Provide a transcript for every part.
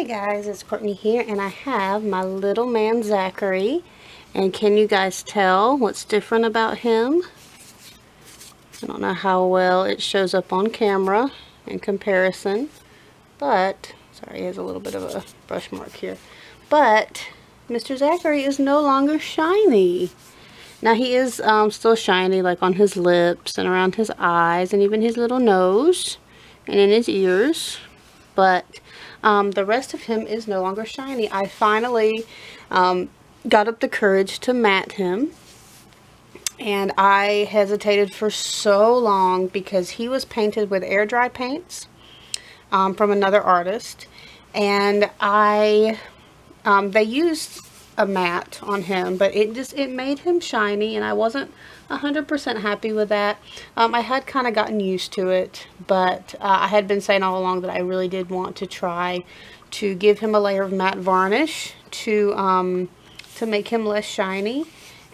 guys, it's Courtney here, and I have my little man Zachary. And can you guys tell what's different about him? I don't know how well it shows up on camera in comparison, but sorry, he has a little bit of a brush mark here. But Mr. Zachary is no longer shiny. Now he is still shiny, like on his lips and around his eyes and even his little nose and in his ears. But the rest of him is no longer shiny. I finally got up the courage to matte him. And I hesitated for so long because he was painted with air dry paints from another artist. And they used a matte on him, but it made him shiny, and I wasn't 100% happy with that. I had kind of gotten used to it, but I had been saying all along that I really did want to try to give him a layer of matte varnish to make him less shiny.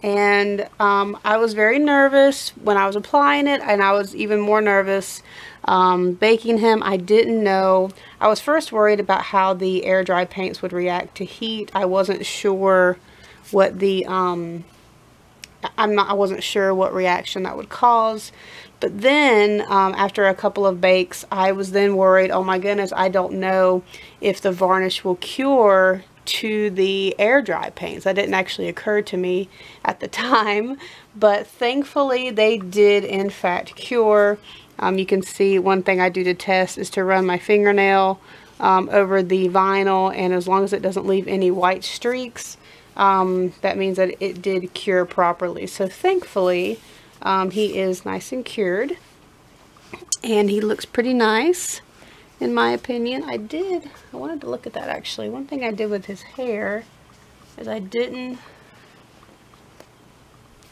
And I was very nervous when I was applying it, and I was even more nervous baking him. I didn't know. I was first worried about how the air dry paints would react to heat. I wasn't sure what the I wasn't sure what reaction that would cause. But then after a couple of bakes, I was then worried, oh my goodness, I don't know if the varnish will cure to the air dry paints. That didn't actually occur to me at the time, but thankfully they did in fact cure. You can see one thing I do to test is to run my fingernail over the vinyl, and as long as it doesn't leave any white streaks, that means that it did cure properly. So thankfully he is nice and cured, and he looks pretty nice in my opinion. I wanted to look at that actually. One thing I did with his hair is I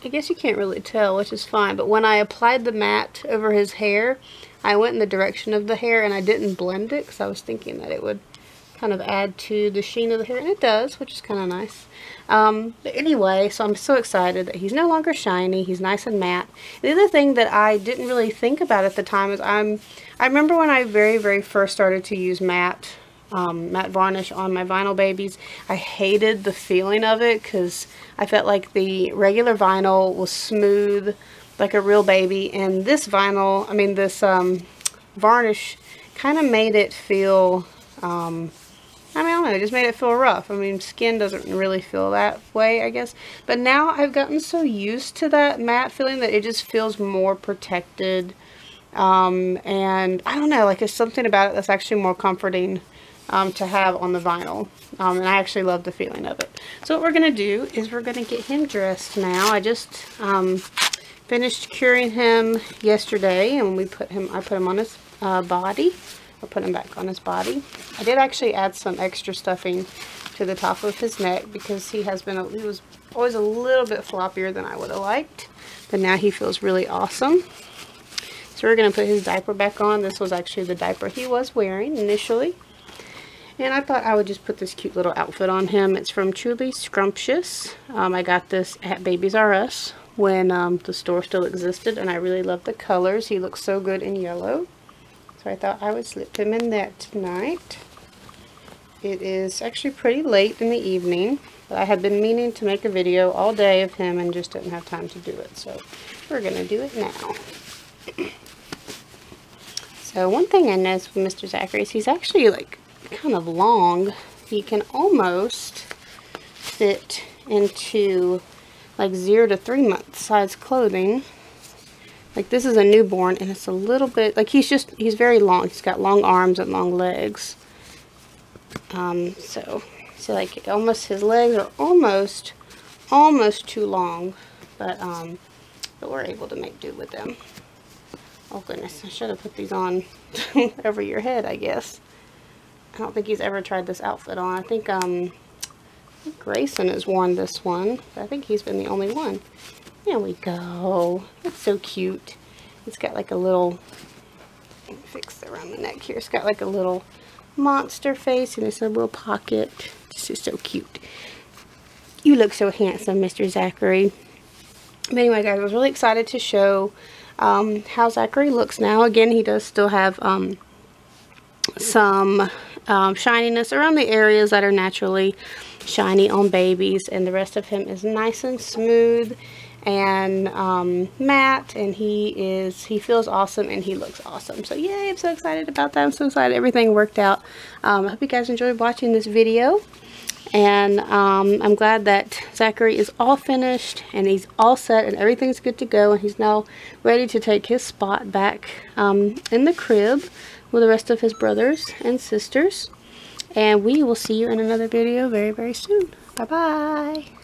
guess you can't really tell, which is fine, but when I applied the matte over his hair, I went in the direction of the hair and I didn't blend it because I was thinking that it would kind of add to the sheen of the hair, and it does, which is kind of nice. But anyway, so I'm so excited that he's no longer shiny. He's nice and matte. The other thing that I didn't really think about at the time is I remember when I very first started to use matte varnish on my vinyl babies, I hated the feeling of it because I felt like the regular vinyl was smooth like a real baby, and this vinyl, this varnish kind of made it feel, I don't know, it just made it feel rough. Skin doesn't really feel that way, I guess. But now I've gotten so used to that matte feeling that it just feels more protected. And I don't know, like there's something about it that's actually more comforting to have on the vinyl. And I actually love the feeling of it. So what we're going to do is we're going to get him dressed now. I just finished curing him yesterday, and I put him on his body. I'll put him back on his body. I did actually add some extra stuffing to the top of his neck because he was always a little bit floppier than I would have liked, but now he feels really awesome. So we're going to put his diaper back on. This was actually the diaper he was wearing initially. And I thought I would just put this cute little outfit on him. It's from Truly Scrumptious. I got this at Babies R Us when the store still existed, and I really love the colors. He looks so good in yellow. So I thought I would slip him in that tonight. It is actually pretty late in the evening, but I had been meaning to make a video all day of him and just didn't have time to do it. So we're going to do it now. So one thing I noticed with Mr. Zachary is he's actually like kind of long. He can almost fit into like 0 to 3 month size clothing. Like this is a newborn, and it's a little bit like he's very long. He's got long arms and long legs. So like his legs are almost too long, but we're able to make do with them. Oh goodness, I should have put these on over your head, I guess. I don't think he's ever tried this outfit on. I think Grayson has worn this one, but I think he's been the only one. There we go. That's so cute. It's got like a little, fix around the neck here. It's got like a little monster face, and it's a little pocket. This is so cute. You look so handsome, Mr. Zachary. But anyway, guys, I was really excited to show how Zachary looks now. Again, he does still have some shininess around the areas that are naturally shiny on babies, and the rest of him is nice and smooth and matte, and he feels awesome and he looks awesome. So yay, I'm so excited about that. I'm so excited everything worked out. I hope you guys enjoyed watching this video, and I'm glad that Zachary is all finished and he's all set and everything's good to go, and he's now ready to take his spot back in the crib with the rest of his brothers and sisters. And we will see you in another video very, very soon. Bye bye.